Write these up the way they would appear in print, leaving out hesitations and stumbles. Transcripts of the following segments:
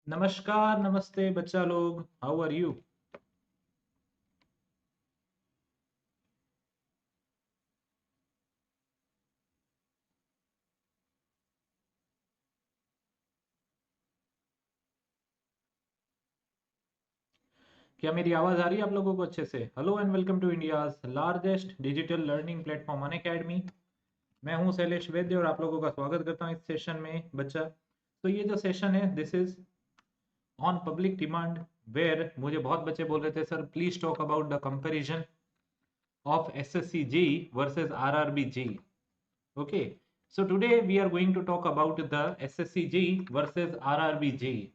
नमस्कार, नमस्ते बच्चा लोग, हाउ आर यू। क्या मेरी आवाज आ रही है आप लोगों को अच्छे से? Hello and welcome to India's largest digital learning platform Unacademy. मैं हूं शैलेश वैद्य और आप लोगों का स्वागत करता हूं इस सेशन में बच्चा। तो ये जो सेशन है this is on public demand, where मुझे बहुत बच्चे बोल रहे थे sir please talk about the comparison of SSC JE versus RRB JE. Okay, so today we are going to talk about the SSC JEE versus RRB JEE.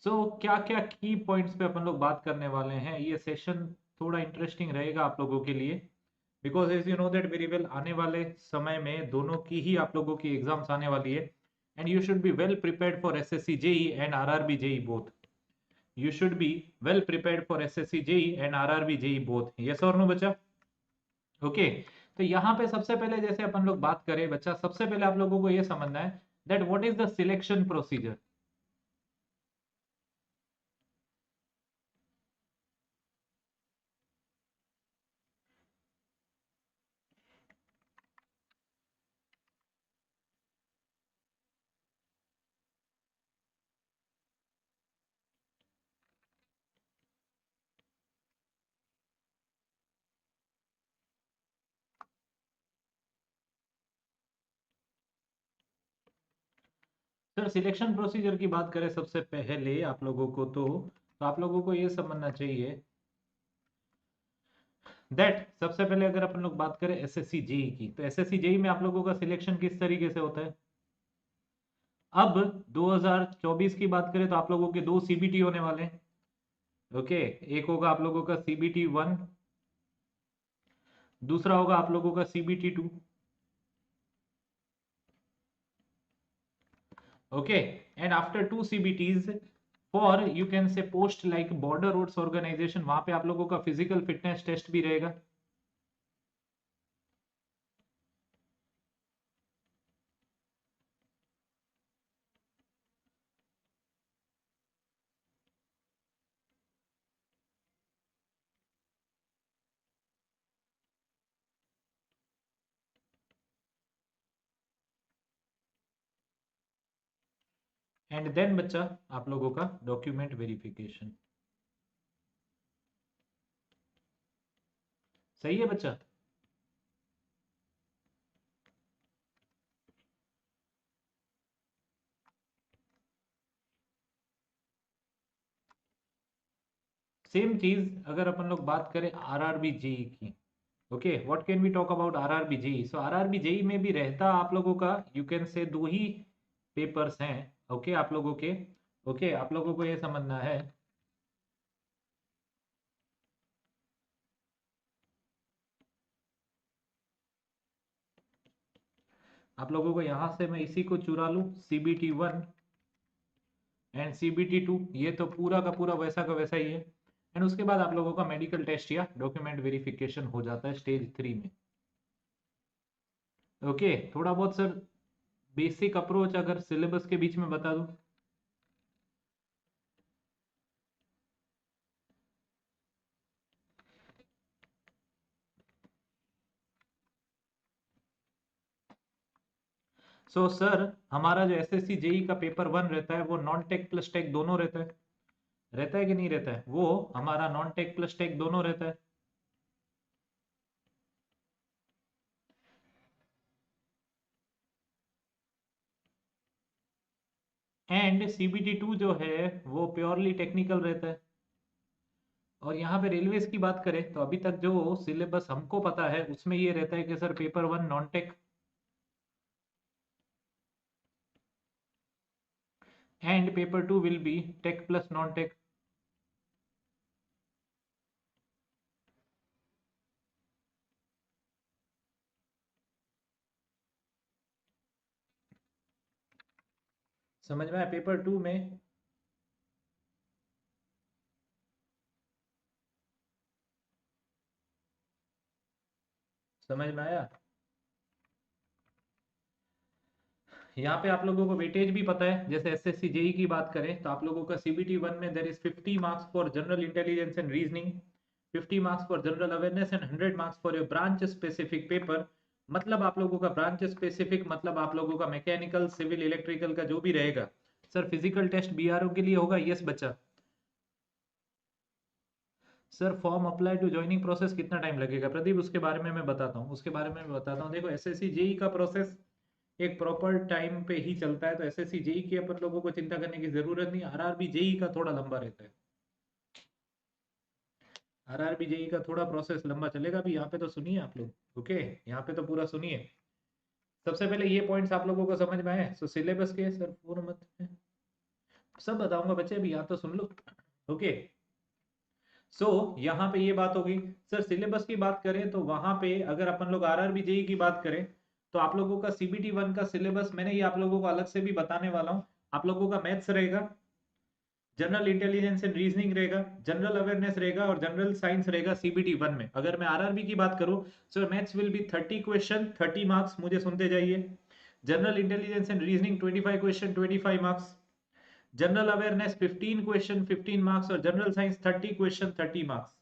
सो क्या क्या की points पे अपन लोग बात करने वाले हैं, ये सेशन थोड़ा इंटरेस्टिंग रहेगा आप लोगों के लिए। Because as you know that very well आने वाले समय में दोनों की ही आप लोगों की एग्जाम्स आने वाली है and you should be well prepared for SSC JE and RRB JE both. You should be well prepared for SSC JE and RRB JE both. Yes और नो बच्चा? ओके। तो यहाँ पे सबसे पहले जैसे अपन लोग बात करें बच्चा, सबसे पहले आप लोगों को ये समझना है that what is the selection procedure. Sir selection procedure की बात करें सबसे पहले आप लोगों को तो आप लोगों को ये समझना चाहिए दैट सबसे पहले अगर अपन लोग बात करें एसएससी जेई की, तो एसएससी जेई में आप लोगों का सिलेक्शन किस तरीके से होता है। अब 2024 की बात करें तो आप लोगों के दो सीबीटी होने वाले हैं। ओके, एक होगा आप लोगों का सीबीटी 1, दूसरा होगा आप लोगों का CBT 2। Okay, and after two CBTs for you can say post like border roads organisation, वहां पे आप लोगों का फिजिकल फिटनेस टेस्ट भी रहेगा। एंड देन बच्चा आप लोगों का डॉक्यूमेंट वेरिफिकेशन। सही है बच्चा? सेम चीज अगर अपन लोग बात करें आरआरबी जेई की। Okay, what can we talk about RRB JE? So RRB JE में भी रहता आप लोगों का यू कैन से दो ही पेपर्स हैं। ओके आप लोगों के, ओके आप लोगों को ये समझना है। आप लोगों को यहां से मैं इसी को चुरा लूं, सीबीटी 1 एंड सीबीटी 2, ये तो पूरा का पूरा वैसा का वैसा ही है। एंड उसके बाद आप लोगों का मेडिकल टेस्ट या डॉक्यूमेंट वेरिफिकेशन हो जाता है स्टेज 3 में। ओके, थोड़ा बहुत सर बेसिक अप्रोच अगर सिलेबस के बीच में बता दूं। सो सर हमारा जो एसएससी जेई का पेपर 1 रहता है वो नॉन टेक प्लस टेक दोनों रहता है। रहता है कि नहीं रहता है? वो हमारा नॉन टेक प्लस टेक दोनों रहता है। एंड सीबीटी 2 जो है वो प्योरली टेक्निकल रहता है। और यहाँ पे रेलवेज की बात करें तो अभी तक जो सिलेबस हमको पता है उसमें ये रहता है कि sir paper 1 non tech and paper 2 will be tech plus non tech. समझ में आया? पेपर 2 में समझ में आया? यहाँ पे आप लोगों को वेटेज भी पता है, जैसे एसएससी जेई की बात करें तो आप लोगों का सीबीटी 1 में there is 50 marks for general intelligence and reasoning, 50 marks for general awareness and 100 marks for your branch specific paper. मतलब आप लोगों का ब्रांच स्पेसिफिक मतलब आप लोगों का मैकेनिकल, सिविल, इलेक्ट्रिकल का जो भी रहेगा। सर फिजिकल टेस्ट बीआरओ के लिए होगा? यस बच्चा। Sir form apply to joining process कितना टाइम लगेगा प्रदीप? उसके बारे में मैं बताता हूँ, उसके बारे में मैं बताता हूँ। देखो एसएससी जेई का प्रोसेस एक प्रॉपर टाइम पे ही चलता है, तो एसएससी जेई की अपन लोगों को चिंता करने की जरूरत नहीं। आरआरबी जेई का थोड़ा लंबा रहता है, आरआरबी जेई का थोड़ा प्रोसेस लंबा चलेगा। अभी यहाँ पे तो सुनिए आप लोग, ओके? यहाँ पे तो पूरा सुनिए। सबसे पहले ये पॉइंट्स आप लोगों को समझ में आए? सो सिलेबस के सर पूर्ण मत सब बताऊंगा बच्चे, अभी यहाँ तो सुन लो, ओके? सो यहाँ पे ये बात होगी। सर सिलेबस की बात करें तो वहां पे अगर अपन लोग आरआरबी जेई की बात करें तो आप लोगों का सीबीटी 1 का सिलेबस मैंने ये आप लोगों को अलग से भी बताने वाला हूँ। आप लोगों का मैथ्स रहेगा, जनरल इंटेलिजेंस एंड रीजनिंग रहेगा, जनरल अवेयरनेस रहेगा और जनरल साइंस रहेगा सीबीटी 1 में। अगर मैं आरआरबी की बात करूं सो maths will be 30 question 30 marks, मुझे सुनते जाइए। General intelligence and reasoning 25 question 25 marks, general awareness 15 question 15 marks और जनरल साइंस 30 क्वेश्चन 30 मार्क्स।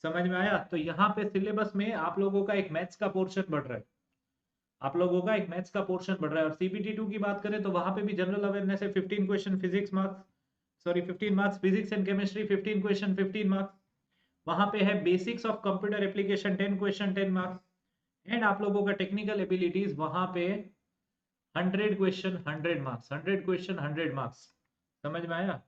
समझ में आया? तो यहाँ पे सिलेबस में आप लोगों का एक मैथ्स का पोर्शन बढ़ रहा है, आप लोगों का एक मैथ्स का पोर्शन बढ़ रहा है। और सीबीटी 2 की बात करें तो वहां पे भी जनरल अवेयरनेस है 15 question physics marks, sorry 15 marks physics and chemistry 15 question 15 marks. वहां पे है basics of computer application 10 question 10 marks. And आप लोगों का टेक्निकल एबिलिटीज वहां पे 100 क्वेश्चन 100 मार्क्स, 100 क्वेश्चन 100 मार्क्स। समझ में आया?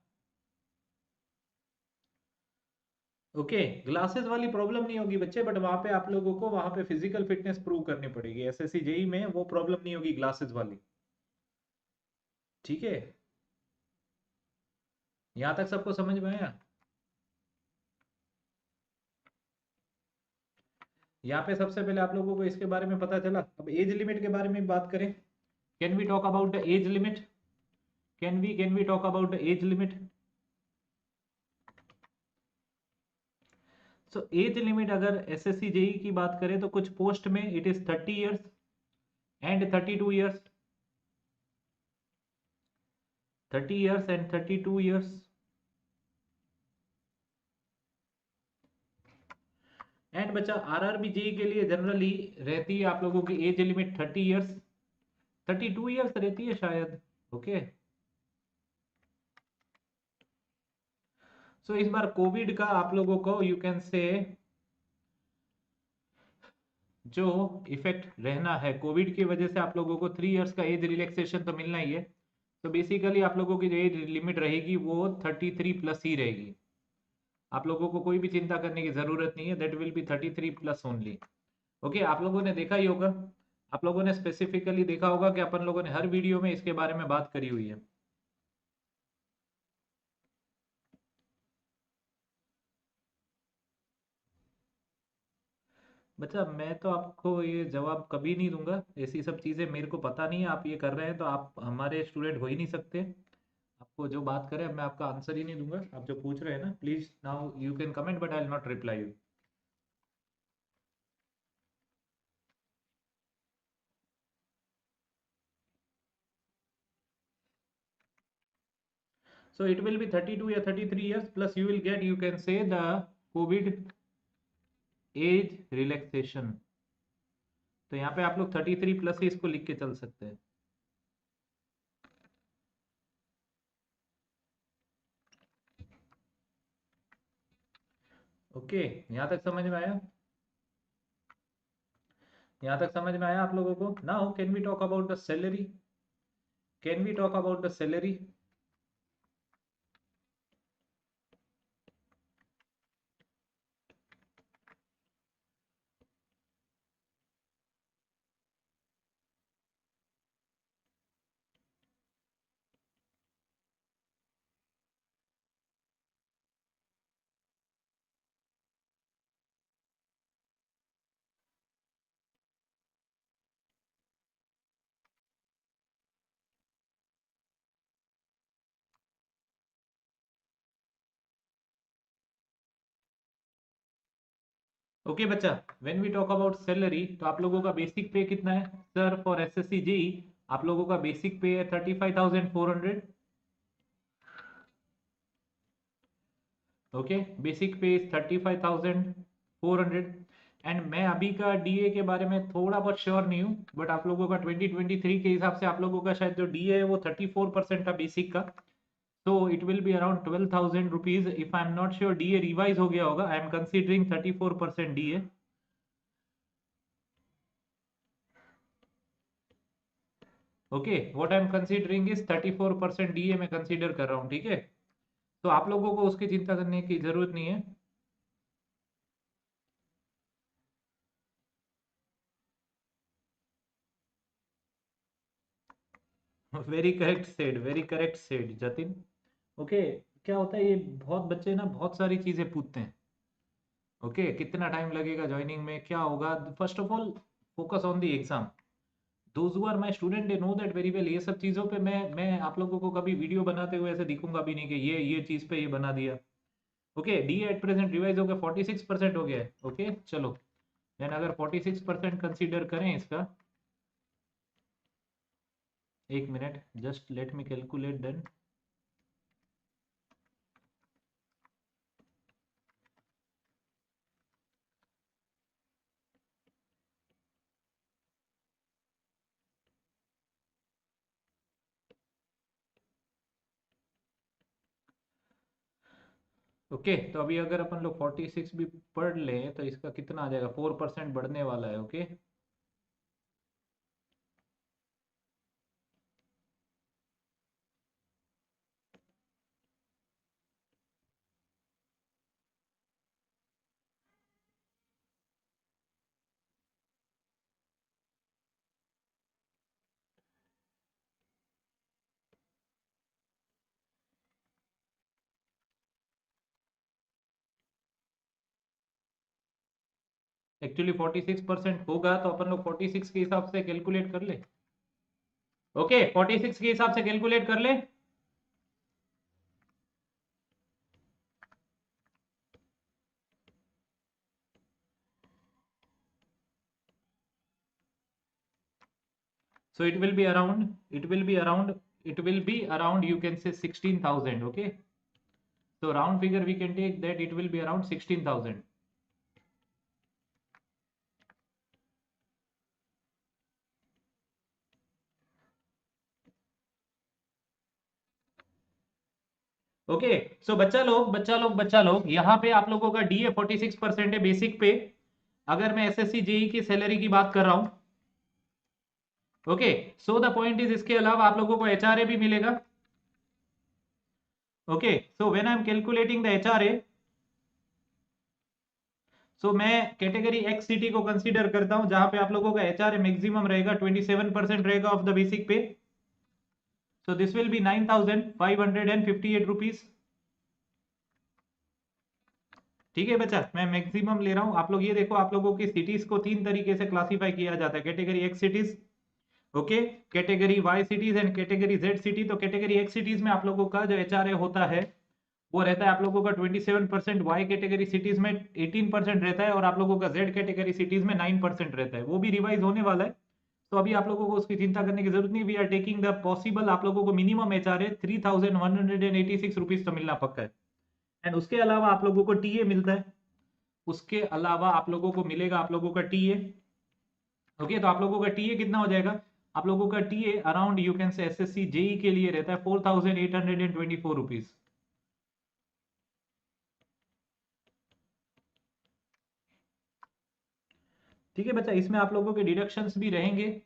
ओके, ग्लासेस वाली प्रॉब्लम नहीं होगी बच्चे, बट वहां पे आप लोगों को वहां पे फिजिकल फिटनेस प्रूव करनी पड़ेगी। एसएससी जेई में वो प्रॉब्लम नहीं होगी ग्लासेस वाली, ठीक है? यहां तक सबको समझ में आया? यहाँ पे सबसे पहले आप लोगों को इसके बारे में पता चला। अब एज लिमिट के बारे में बात करें, can we talk about the age limit? Can we talk about the age limit? So age limit अगर एसएससी जेई की बात करें तो कुछ पोस्ट में it is 30 years and 32 years, 30 years and 32 years. And बच्चा आरआरबी जेई के लिए जनरली रहती है आप लोगों की एज लिमिट 30 इयर्स, 32 इयर्स रहती है शायद, ओके? सो इस बार कोविड का आप लोगों को यू कैन से जो इफेक्ट रहना है कोविड की वजह से आप लोगों को 3 इयर्स का एज रिलैक्सेशन तो मिलना ही है। तो बेसिकली आप लोगों की जो एज लिमिट रहेगी वो 33 प्लस ही रहेगी। आप लोगों को कोई भी चिंता करने की जरूरत नहीं है, that will be 33 plus only, okay? आप लोगों ने देखा ही होगा, आप लोगों ने स्पेसिफिकली देखा होगा कि अपन लोगों ने हर वीडियो में इसके बारे में बात करी हुई है। बच्चा मैं तो आपको ये जवाब कभी नहीं दूंगा, ऐसी सब चीज़ें मेरे को पता नहीं है। आप ये कर रहे हैं तो आप हमारे स्टूडेंट हो ही नहीं सकते। आपको जो बात करें मैं आपका आंसर ही नहीं दूंगा। आप जो पूछ रहे हैं ना, please now you can comment but I will not reply you. So it will be 32 या 33 years plus you will get, you can say the Covid age relaxation. तो यहाँ पे आप लोग 33 प्लस ही इसको लिख के चल सकते हैं, ओके? यहाँ तक समझ में आया? यहाँ तक समझ में आया आप लोगों को? Now can we talk about the salary? Can we talk about the salary? Okay बच्चा, when we talk about salary तो आप लोगों का बेसिक पे कितना है सर? फॉर एसएससी जेई आप लोगों का बेसिक पे है 35,400। ओके, बेसिक पे इज 35,400। एंड मैं अभी का डीए के बारे में थोड़ा बहुत श्योर नहीं हूँ, बट आप लोगों का 2023 के हिसाब से आप लोगों का शायद जो डीए है वो 34% था बेसिक का। So it will be around 12,000 rupees. If I'm not sure DA revise हो गया होगा. I am considering 34% DA. Okay, what I am considering is 34% DA मैं कंसीडर कर रहा हूँ, ठीक है? तो आप लोगों को उसकी चिंता करने की जरूरत नहीं है। Very correct said Jatin. Okay, क्या होता है ये बहुत बच्चे ना बहुत सारी चीजें पूछते हैं। ओके, कितना टाइम लगेगा ज्वाइनिंग में, क्या होगा? First of all focus on the exam. Those who are my student they know that very well. ये सब चीज़ों पे मैं आप लोगों को कभी वीडियो बनाते हुए ऐसे दिखूंगा भी नहीं कि ये चीज़ पे ये बना दिया। Okay, D at present revise हो गया, 46% हो गया है। ओके चलो, देन अगर 46% कंसीडर करें इसका, एक minute just let me calculate then. Okay, तो अभी अगर अपन लोग 46 भी पढ़ लें तो इसका कितना आ जाएगा? 4% बढ़ने वाला है। ओके, एक्चुअली 46% होगा तो अपन लोग 46 के हिसाब से कैलकुलेट कर ले। ओके, 46 के हिसाब से कैलकुलेट कर ले। So it will be around you can say 16,000. Okay, so round figure we can take that it will be around 16,000. Okay, सो बच्चा लोग यहाँ पे आप लोगों का डीए 46% है बेसिक पे। अगर मैं एसएससी जेई की सैलरी की बात कर रहा हूँ। Okay, so the point is इसके अलावा आप लोगों को एचआरए भी मिलेगा। Okay, so when I am calculating the HRA, so मैं कैटेगरी एक्स सिटी को कंसीडर करता हूं जहां पे आप लोगों का एचआरए मैक्सिमम रहेगा, 27% रहेगा ऑफ द बेसिक पे। So this will be 9,558 rupees. ठीक है बच्चा, मैं मैक्सिमम ले रहा हूं। आप लोग ये देखो, आप लोगों की सिटीज को तीन तरीके से क्लासिफाई किया जाता है, category X cities, okay, category Y cities and category Z city. तो कैटेगरी एक्स सिटीज में आप लोगों का जो एचआरए होता है वो रहता है आप लोगों का 27%, वाई कैटेगरी सिटीज में 18% रहता है और आप लोगों का जेड कैटेगरी सिटीज में 9% रहता है। वो भी रिवाइज होने वाला है, तो अभी आप लोगों को उसकी चिंता करने की जरूरत नहीं। We are taking the possible, आप लोगों को मिनिमम एचआरए 3,186 रुपीज तो मिलना पक्का है। एंड उसके अलावा आप लोगों को टीए मिलता है। उसके अलावा आप लोगों को मिलेगा आप लोगों का टीए। ओके, तो आप लोगों का टीए कितना हो जाएगा? आप लोगों का टीए अराउंड यू कैन से एसएससी जेई के लिए रहता है 4,824 रुपीज। ठीक है बच्चा, इसमें आप लोगों के डिडक्शंस भी रहेंगे।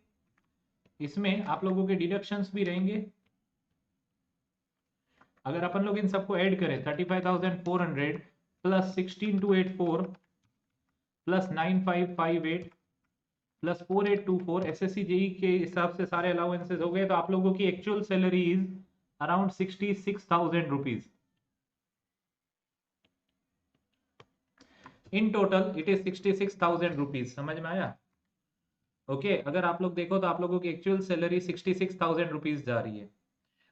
इसमें आप लोगों के डिडक्शंस भी रहेंगे। अगर अपन लोग इन सबको ऐड करें, 35,400 plus 16,284 plus 9,558 plus 4,824, SSC JE के हिसाब से सारे अलाउंसेस हो गए, तो आप लोगों की actual salary is around 66,000 rupees. In total it is 66,000 rupees. समझ में आया? ओके, अगर आप लोग देखो तो आप लोगों की एक्चुअल सैलरी 66,000 रुपीज जा रही है।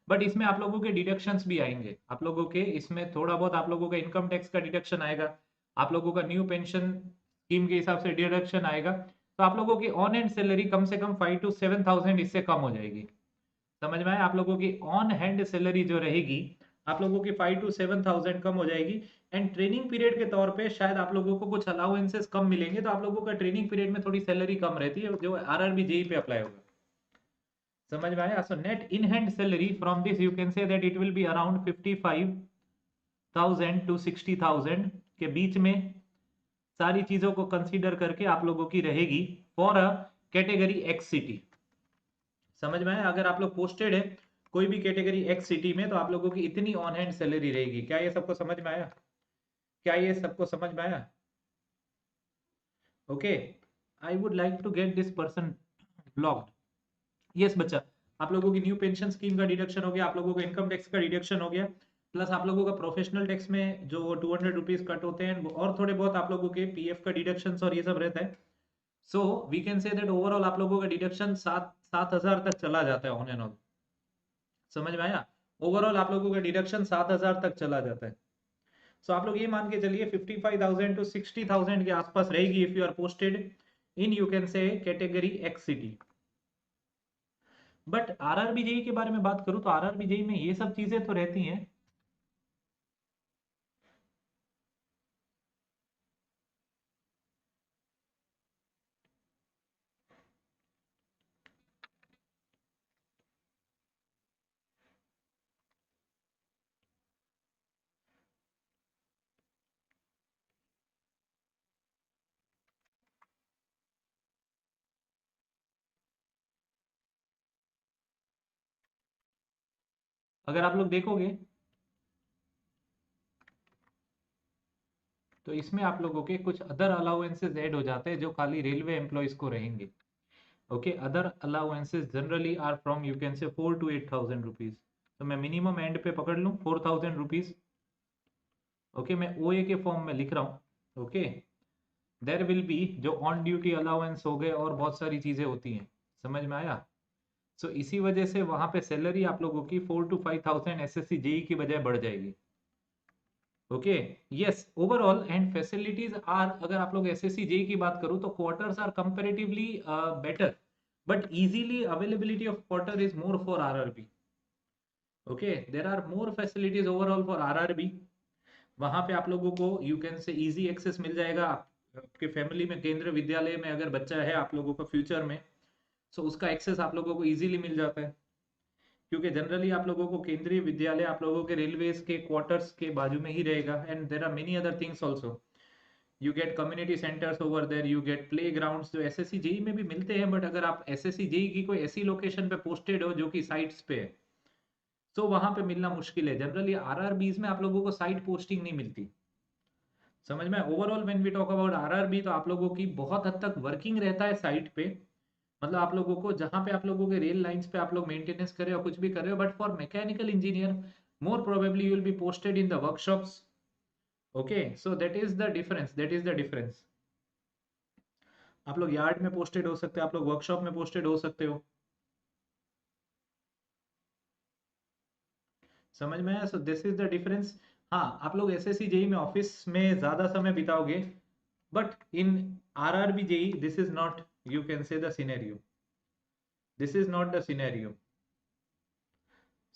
बट इसमें आप लोगों के डिडक्शंस भी आएंगे। आप लोगों के इसमें थोड़ा बहुत आप लोगों का इनकम टैक्स का डिडक्शन आएगा, आप लोगों का न्यू पेंशन स्कीम के हिसाब से डिडक्शन आएगा, तो आप लोगों की ऑन हैंड सैलरी कम से कम 5 to 7,000 इससे कम हो जाएगी। समझ में आया? आप लोगों की ऑन हैंड सैलरी जो रहेगी आप लोगों की 5 to 7,000 कम हो जाएगी। एंड ट्रेनिंग पीरियड के तौर पे शायद आप लोगों को कुछ अलाउंसेस कम मिलेंगे, तो आप लोगों का ट्रेनिंग पीरियड में थोड़ी सैलरी कम रहती है जो आरआरबी जेई पे अप्लाई होगा। समझ में आया? So net in hand salary from this you can say that it will be around 55,000 to 60,000 के बीच में सारी चीजों को कंसीडर करके आप लोगों की रहेगी for a category X city. समझ में आया? अगर आप लोग पोस्टेड है कोई भी कैटेगरी एक्स सिटी में तो आप लोगों की इतनी ऑन हैंड सैलरी रहेगी। क्या ये सबको समझ में आया? क्या ये सबको समझ में आया? Okay, I would like to get this person blocked. Yes बच्चा, आप लोगों की न्यू पेंशन स्कीम का डिडक्शन हो गया, आप लोगों का इनकम टैक्स का डिडक्शन हो गया, प्लस आप लोगों का प्रोफेशनल टैक्स में जो 200 रुपीज कट होते हैं और थोड़े बहुत आप लोगों के पीएफ का डिडक्शन और ये सब रहता है। So we can say that overall आप लोगों का डिडक्शन 7,000 तक चला जाता है ऑन एंड ऑन। समझ में आया? ओवरऑल आप लोगों का डिडक्शन 7,000 तक चला जाता है। सो आप लोग ये मान के चलिए 55,000 to 60,000 के आसपास रहेगी if you are posted in you can say category X city. But RRB JE के बारे में बात करूं तो आरआरबी जेई में ये सब चीजें तो रहती हैं। अगर आप लोग देखोगे तो इसमें आप लोगों के कुछ अदर अलाउंसेस ऐड हो जाते हैं जो खाली रेलवे एम्प्लॉयज को रहेंगे। Okay, other allowances generally are from you can say 4 to 8,000 rupees. तो मैं मिनिमम एंड पे पकड़ लूं 4,000 रुपीज। ओके, मैं ओए के फॉर्म में लिख रहा हूं। ओके, देयर विल बी जो ऑन ड्यूटी अलाउंस हो गए और बहुत सारी चीजें होती हैं। समझ में आया? सो इसी वजह से वहां पे सैलरी आप लोगों की 4 to 5,000 एसएससी जेई की बजाय बढ़ जाएगी। Okay, yes, overall and facilities are, अगर आप लोग एसएससी जेई की बात करूं तो quarters are comparatively better, but easily availability of quarter is more for RRB. Okay, there are more facilities overall for RRB. वहां पे आप लोगों को you can say easy access मिल जाएगा। आपके फैमिली में केंद्रीय विद्यालय में अगर बच्चा है आप लोगों का फ्यूचर में, सो उसका एक्सेस आप लोगों को इजीली मिल जाता है, क्योंकि जनरली आप लोगों को केंद्रीय विद्यालय आप लोगों के रेलवेज के क्वार्टर्स के बाजू में ही रहेगा। And there are many other things also, you get community centres over there, you get play grounds जो एसएससी जेई में भी मिलते हैं। बट अगर आप एसएससी जेई की कोई ऐसी लोकेशन पे पोस्टेड हो जो कि साइट्स पे है तो वहां पे मिलना मुश्किल है। जनरली आरआरबीज में आप लोगों को साइट पोस्टिंग नहीं मिलती। समझ में? Overall when we talk about RRB तो आप लोगों की बहुत हद तक वर्किंग रहता है साइट पे। मतलब आप लोगों को जहां पे आप लोगों के रेल लाइंस पे आप लोग मेंटेनेंस कर रहे हो कुछ भी कर रहे हो, but for mechanical engineer more probably you will be posted in the workshops. Okay, so that is the difference, that is the difference. आप लोग यार्ड में पोस्टेड हो सकते हो, आप लोग वर्कशॉप में पोस्टेड हो सकते हो। समझ में आया? So this is the difference. हाँ, आप लोग एसएससी जेई में ऑफिस में ज्यादा समय बिताओगे, but in RRB JE this is not, you can say the scenario, this is not the scenario.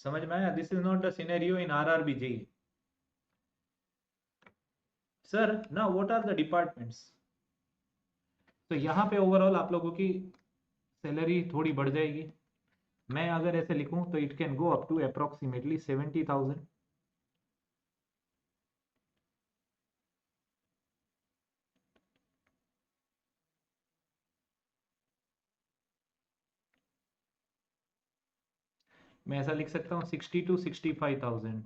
समझ में आया? This is not the scenario in RRB JE. Sir now what are the departments? तो यहाँ पे overall आप लोगों की salary थोड़ी बढ़ जाएगी। मैं अगर ऐसे लिखूं तो it can go up to approximately 70,000। मैं ऐसा लिख सकता हूँ 60 to 65,000।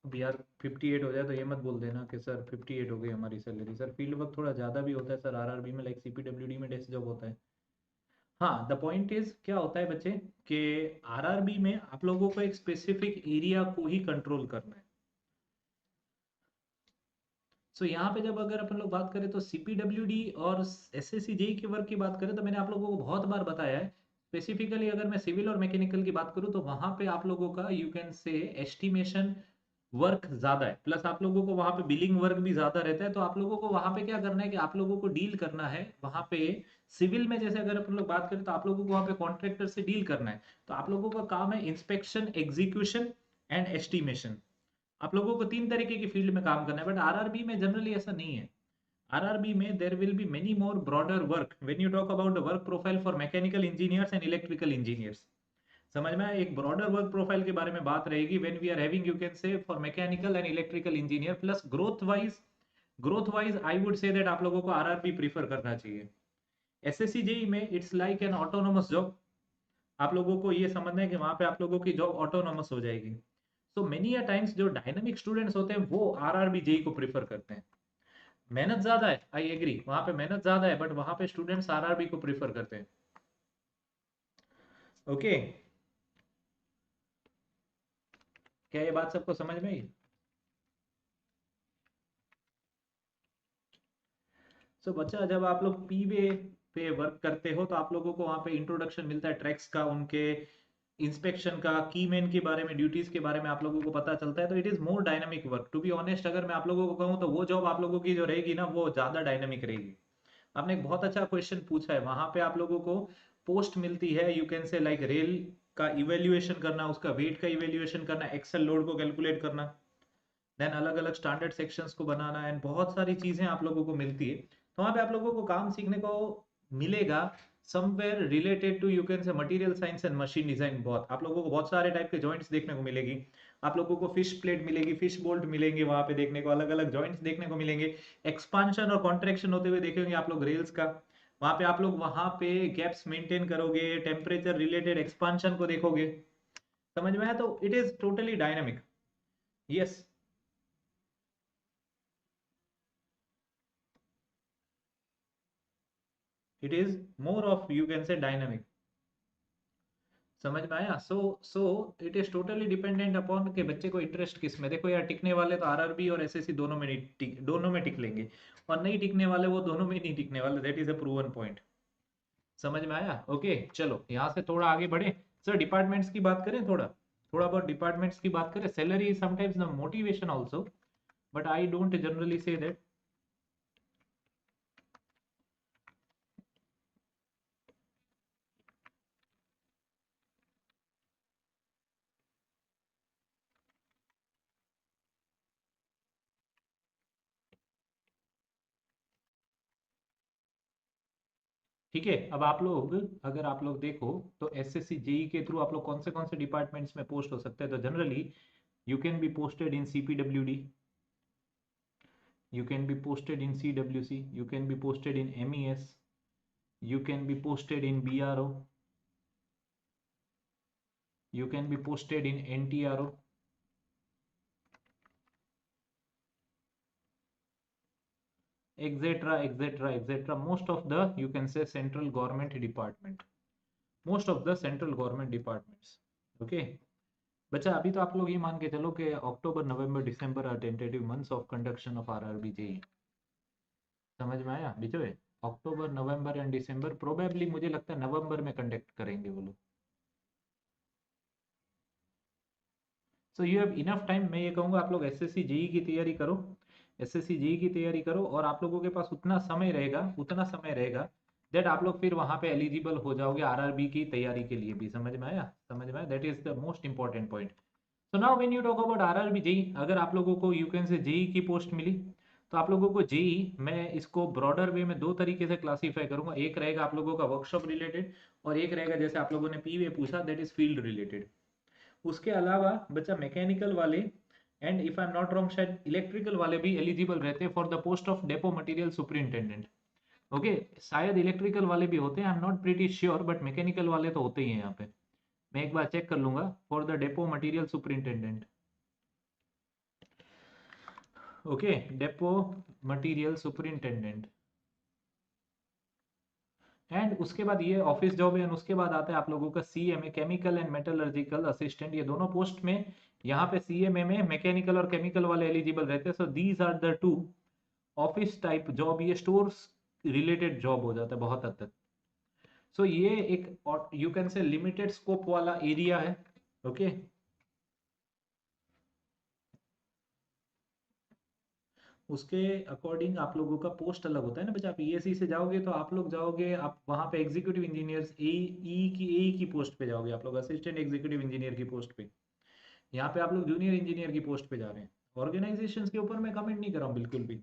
अब यार 58 हो जाए तो ये मत बोल देना कि सर 58 हो गई हमारी सैलरी। सर फील्ड वर्क थोड़ा ज़्यादा भी होता है सर आरआरबी में, लाइक सीपीडब्ल्यूडी में डेस्क जॉब होता है। हाँ, द पॉइंट इज क्या होता है बच्चे कि आरआरबी में आप लोगों को एक स्पेसिफिक एरिया को ही कंट्रोल करना है। सो यहाँ पे जब अगर अपन लोग बात करें तो सीपीडब्ल्यूडी और एसएससी जेई के वर्क की बात करें तो मैंने आप लोगों को बहुत बार बताया है स्पेसिफिकली अगर मैं सिविल और मैकेनिकल की बात करूं तो वहां पे आप लोगों का यू कैन से एस्टिमेशन वर्क ज्यादा है, प्लस आप लोगों को वहां पे बिलिंग वर्क भी ज्यादा रहता है। तो आप लोगों को वहां पे क्या करना है कि आप लोगों को डील करना है वहां पे। सिविल में जैसे अगर अपन लोग बात करें तो आप लोगों को वहां पे कॉन्ट्रैक्टर से डील करना है। तो आप लोगों का काम है इंस्पेक्शन, एग्जीक्यूशन एंड एस्टिमेशन। आप लोगों को तीन तरीके की फील्ड में काम करना है, बट आरआरबी में जनरली ऐसा नहीं है। RRB में there will be many more broader work when you talk about the work profile for mechanical engineers and electrical engineers। समझ में आया? एक ब्रॉडर वर्क प्रोफाइल के बारे में बात रहेगी when we are having you can say for mechanical and electrical engineer. Plus growth wise I would say that आप लोगों को आरआरबी प्रीफर करना चाहिए। एसएससी जेई में it's like an autonomous job. आप लोगों को ये समझना है कि वहां पे आप लोगों की जॉब ऑटोनोमस हो जाएगी। सो मेनी अ टाइम्स जो डायनामिक स्टूडेंट्स होते हैं वो आरआरबी जेई को प्रीफर करते हैं। मेहनत ज्यादा है, आई एग्री, वहां पे मेहनत ज्यादा है, बट वहां पे स्टूडेंट्स आरआरबी को प्रीफर करते हैं। ओके, क्या ये बात सबको समझ में आई? सो बच्चा जब आप लोग पीवे पे वर्क करते हो तो आप लोगों को वहां पे इंट्रोडक्शन मिलता है ट्रैक्स का, उनके इंस्पेक्शन का, की मैन के बारे में, ड्यूटीज के बारे में आप लोगों को पता चलता है। तो it is more dynamic work. To be honest अगर मैं आप लोगों को कहूँ तो वो जॉब आप लोगों की जो रहेगी ना वो ज्यादा डायनामिक रहेगी। आपने एक बहुत अच्छा क्वेश्चन पूछा है, वहां पे आप लोगों को पोस्ट मिलती है यू कैन से लाइक रेल का इवेल्युएशन करना, उसका वेट का इवेल्युएशन करना, एक्सेल लोड को कैलकुलेट करना, देन अलग अलग स्टैंडर्ड सेक्शंस को बनाना, एंड बहुत सारी चीजें आप लोगों को मिलती है। तो वहां पे आप लोगों को काम सीखने को मिलेगा somewhere related to you can say material science and machine design. बहुत आप लोगों को बहुत सारे टाइप के जॉइंट्स देखने को मिलेगी। आप लोगों को फिश प्लेट मिलेगी, फिश बोल्ट मिलेंगे वहां पे देखने को, अलग अलग जॉइंट्स देखने को मिलेंगे। एक्सपांशन और कॉन्ट्रैक्शन होते हुए देखेंगे आप लोग रेल्स का। वहां पे आप लोग वहां पे गैप्स मेंटेन करोगे, टेम्परेचर रिलेटेड एक्सपांशन को देखोगे। समझ में आया? तो it is totally dynamic. Yes, it is more of you can से डायनामिक। समझ में आया? So it is totally dependent upon के बच्चे को इंटरेस्ट किस में। देखो यार, टिकने वाले तो आरआरबी और एसएससी दोनों में नहीं दोनों में टिक लेंगे, और नहीं टिकने वाले वो दोनों में नहीं टिकने वाले। That is a proven point. समझ में आया? ओके, चलो यहाँ से थोड़ा आगे बढ़े। सर डिपार्टमेंट्स की बात करें, थोड़ा थोड़ा बहुत डिपार्टमेंट्स की बात करें। Salary is sometimes the motivation also, but I don't generally say that. ठीक है, अब आप लोग अगर आप लोग देखो तो एसएससी जेई के थ्रू आप लोग कौन से डिपार्टमेंट्स में पोस्ट हो सकते हैं। तो generally you can be posted in CPWD, you can be posted in CWC, you can be posted in MES, you can be posted in BRO, you can be posted in NTRO, etc, etc, etc, most of the you can say central government department, most of the central government departments। okay, बच्चा अभी तो आप लोग ये मान के चलो कि October November December are tentative months of conduction of RRB JE. समझ में आया बिचोए? अक्टूबर नवंबर एंड दिसंबर, प्रोबेबली मुझे लगता है नवंबर में कंडक्ट करेंगे वो लोग। So you have enough time. मैं ये कहूँगा आप लोग एसएससी जेई की तैयारी करो, एसएससी जेई की तैयारी करो, और आप लोगों के पास उतना समय रहेगा दैट आप लोग फिर वहां पे एलिजिबल हो जाओगे आरआरबी की तैयारी के लिए भी। समझ में आया? समझ में आया? That is the most important point. So now when you talk about RRB JEE, अगर आप लोगों को यूकेन से जेई की पोस्ट मिली तो आप लोगों को जेई, मैं इसको ब्रॉडर वे में दो तरीके से क्लासीफाई करूंगा। एक रहेगा आप लोगों का वर्कशॉप रिलेटेड, और एक रहेगा जैसे आप लोगों ने पीवे पूछा दैट इज फील्ड रिलेटेड। उसके अलावा बच्चा मैकेनिकल वाले and if I am not wrong शायद इलेक्ट्रिकल वाले भी एलिजिबल रहते हैं for the post of depot material superintendent. Okay, शायद इलेक्ट्रिकल वाले भी होते हैं, I am not pretty sure, but mechanical वाले तो होते ही हैं यहाँ पे। मैं एक बार चेक कर लूंगा for the depot material superintendent. Okay, depot material superintendent. And उसके बाद ये ऑफिस जॉब है, एंड उसके बाद आता है आप लोगों का CMA, chemical and metallurgical assistant. ये दोनों पोस्ट में यहाँ पे सीएमए में मैकेनिकल और केमिकल वाले एलिजिबल रहते हैं। So these are the two office type job. ये स्टोर्स रिलेटेड जॉब हो जाता है बहुत हद तक। सो ये एक you can say limited scope वाला एरिया है। ओके, उसके अकॉर्डिंग आप लोगों का पोस्ट अलग होता है ना बच्चा। आप ईएससी से जाओगे तो आप लोग जाओगे, आप वहां पे एग्जीक्यूटिव इंजीनियर्स ए की पोस्ट पे जाओगे, आप लोग असिस्टेंट एग्जीक्यूटिव इंजीनियर की पोस्ट पे। यहाँ पे आप लोग जूनियर इंजीनियर की पोस्ट पे जा रहे हैं। ऑर्गेनाइजेशंस के ऊपर मैं कमेंट नहीं कर रहा हूँ बिल्कुल भी।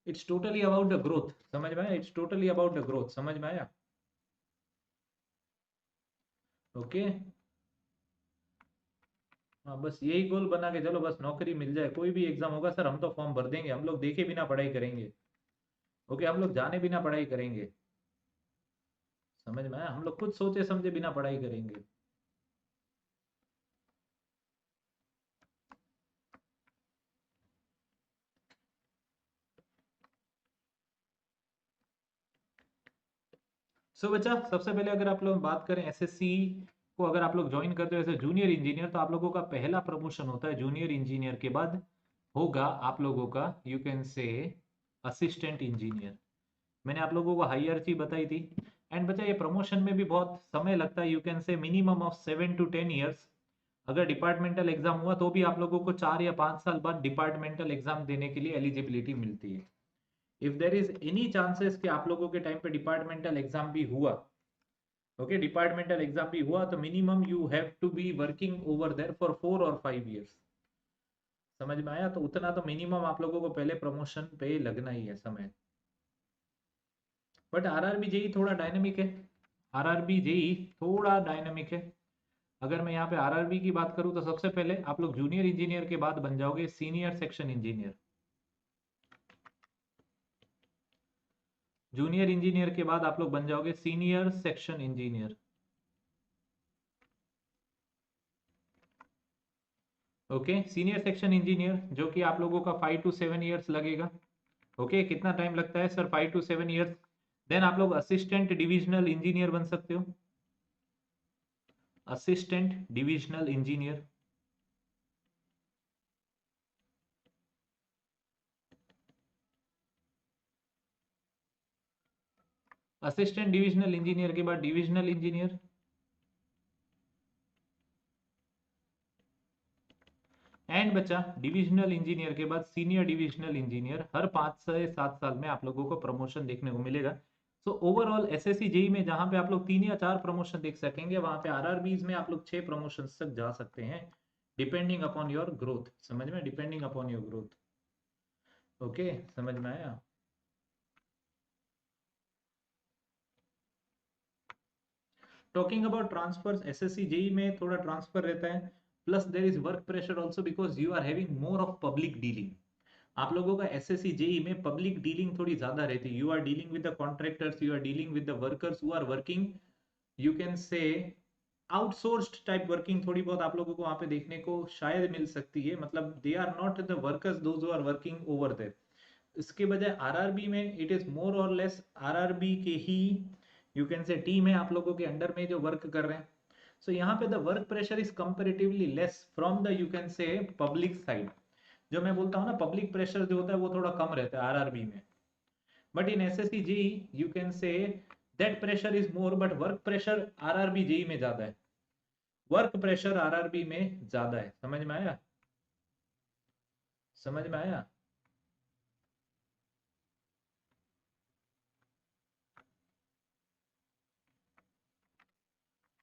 It's totally about the growth, समझ में आया? It's totally about the growth, समझ में आया? ओके, हाँ बस यही गोल बना के चलो, बस नौकरी मिल जाए। कोई भी एग्जाम होगा सर हम तो फॉर्म भर देंगे, हम लोग देखे बिना पढ़ाई करेंगे। ओके, हम लोग जाने बिना पढ़ाई करेंगे, समझ में आया? हम लोग खुद सोचे समझे बिना पढ़ाई करेंगे। सो बच्चा, सबसे पहले अगर आप लोग बात करें एसएससी को, अगर आप लोग ज्वाइन करते हो एज जूनियर इंजीनियर, तो आप लोगों का पहला प्रमोशन होता है जूनियर इंजीनियर के बाद होगा आप लोगों का यू कैन से असिस्टेंट इंजीनियर। मैंने आप लोगों को हायरार्की बताई थी। एंड बच्चा ये प्रमोशन में भी बहुत समय लगता है, यू कैन से मिनिमम ऑफ 7 to 10 years। अगर डिपार्टमेंटल एग्जाम हुआ तो भी आप लोगों को 4 या 5 साल बाद डिपार्टमेंटल एग्जाम देने के लिए एलिजिबिलिटी मिलती है। If there is any chances कि आप लोगों के टाइम पे डिपार्टमेंटल एग्जाम भी हुआ, ओके डिपार्टमेंटल एग्जाम भी हुआ, तो minimum you have to be working over there for 4 or 5 years। समझ में आया? तो उतना तो मिनिमम आप लोगों को पहले प्रमोशन पे लगना ही है समय। बट आरआरबी जेई थोड़ा डायनेमिक है, आरआरबी जेई थोड़ा डायनेमिक है। अगर मैं यहाँ पे आरआरबी की बात करूँ तो सबसे पहले आप लोग जूनियर इंजीनियर के बाद बन जाओगे senior section engineer. Junior engineer के बाद आप लोग बन जाओगे senior section engineer. Okay, senior section engineer जो कि आप लोगों का 5 to 7 years लगेगा। ओके, कितना टाइम लगता है सर? 5 to 7 years। देन आप लोग असिस्टेंट डिविजनल इंजीनियर बन सकते हो, assistant divisional engineer. Assistant divisional engineer के बाद डिविजनल इंजीनियर। एंड बच्चा डिविजनल इंजीनियर के बाद सीनियर डिविजनल इंजीनियर। हर 5 से 7 साल में आप लोगों को प्रमोशन देखने को मिलेगा। सो ओवरऑल एसएससी जेई में जहां पे आप लोग 3 या 4 प्रमोशन देख सकेंगे, वहां पे आरआरबीज में आप लोग 6 प्रमोशन तक जा सकते हैं, डिपेंडिंग अपॉन योर ग्रोथ। समझ में? Depending upon your growth. Okay, समझ में आया? Talking about transfers, SSC JE में थोड़ा ट्रांसफर रहता है, plus there is work pressure also because you are having more of public dealing. आप लोगों का एसएससी जेई में पब्लिक डीलिंग थोड़ी ज्यादा रहती है। You are dealing with the contractors, you are dealing with the workers who are working, you can say outsourced type working थोड़ी बहुत आप लोगों को वहां पे देखने को शायद मिल सकती है। मतलब they are not the workers those who are working over there. इसके बजाय आरआरबी में इट इज मोर और लेस आरआरबी के ही यू कैन से टीम है आप लोगों के अंडर में जो वर्क कर रहे हैं। सो यहाँ पे the work pressure is comparatively less from the you can से पब्लिक साइड। जो मैं बोलता हूँ ना पब्लिक प्रेशर जो होता है वो थोड़ा कम रहता है आरआरबी में। But in SSC JE you can say that pressure is more, but work pressure RRB JE में ज्यादा है। वर्क प्रेशर आरआरबी में ज्यादा है। समझ में आया? समझ में आया?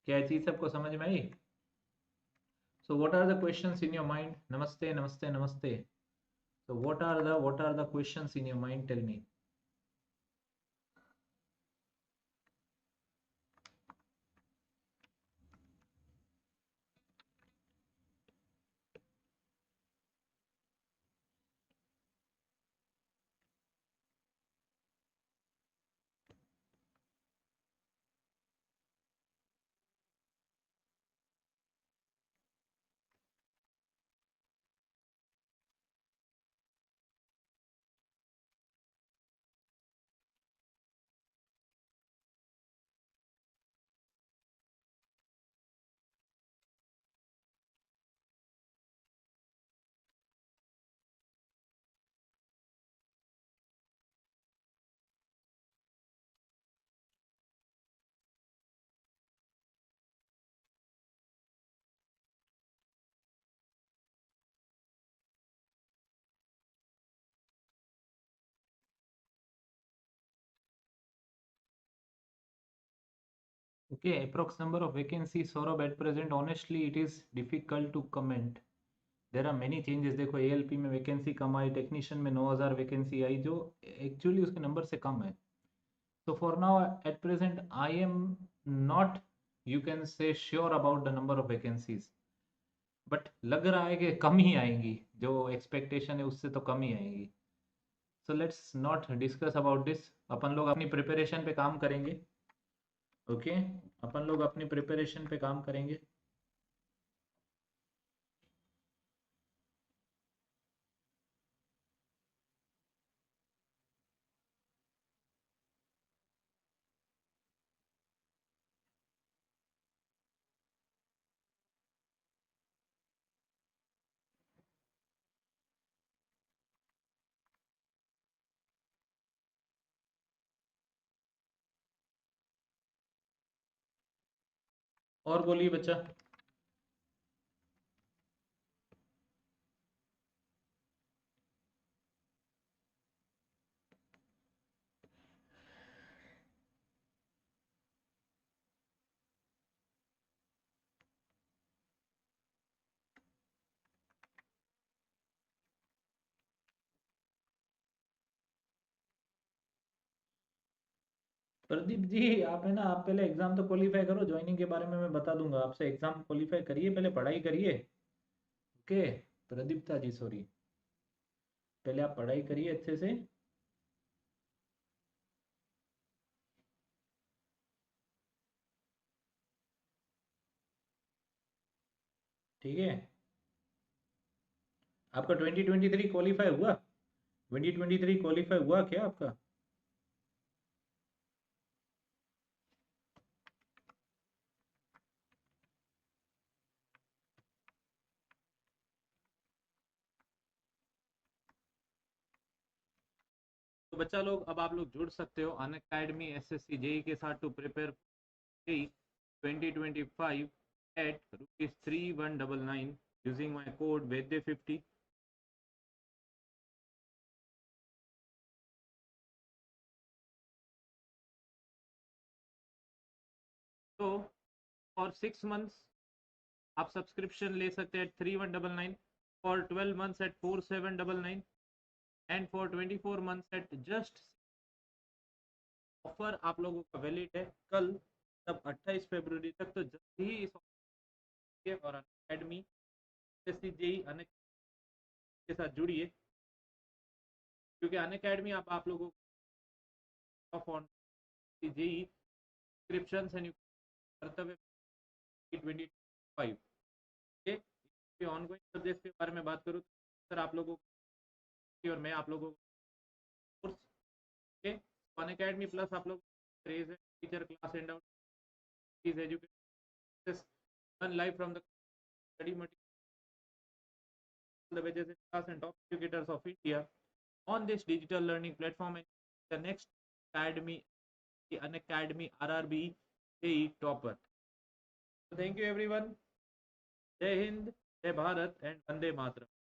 क्या चीज सबको समझ में आई? So what are the questions in your mind? नमस्ते नमस्ते नमस्ते। So what are the questions in your mind? Tell me. Okay, approx number of vacancies, Saurabh, at present, honestly, it is difficult to comment. There are many changes. देखो ALP में vacancy कम आई, technician में 9,000 vacancy आई जो actually उसके number से कम है. So for now, at present, I am not, you can say, sure about the number of vacancies. But लग रहा है कि कम ही आएंगी, जो एक्सपेक्टेशन है उससे तो कम ही आएंगी. So let's not discuss about this. अपन लोग अपनी प्रिपरेशन पे काम करेंगे. ओके अपन लोग अपनी प्रिपरेशन पे काम करेंगे. और बोलिए बच्चा. प्रदीप जी, आप है ना, आप पहले एग्जाम तो क्वालिफाई करो. ज्वाइनिंग के बारे में मैं बता दूंगा आपसे. एग्जाम क्वालिफाई करिए, पहले पढ़ाई करिए. ओके प्रदीप्ता जी, सॉरी, पहले आप पढ़ाई करिए अच्छे से. ठीक है. आपका 2023 क्वालिफाई हुआ? 2023 क्वालिफाई हुआ क्या आपका? तो बच्चा लोग, अब आप लोग जुड़ सकते हो अन अकेडमी SSC जेई के साथ to prepare JEE 2025 at ₹3199 using my code VEDDE50. तो फॉर 6 months आप सब्सक्रिप्शन ले सकते हैं 3199, for 12 months at 4799, and for 24 months at just. Offer आप लोगों का वैलिड है कल, तब 28 फरवरी तक. तो जल्दी ही इस और अकेडमी SSC जेई के साथ जुड़िए, क्योंकि अन अकेडमी आप लोगों को जेई सब्सक्रिप्शन एंड कर्तव्य 2025 के ऑनगोइंग सब्जेक्ट के बारे में बात करूँ तो सर आप लोगों की और मैं आप लोगों को कोर्स के अन अकेडमी प्लस आप लोग teacher class and out is education learn live from the study material the wages in class and top educators of India on this digital learning platform, and the next academy, an academy RRB JEE topper. So thank you everyone. Jai Hind, Jai Bharat and Vande Mataram.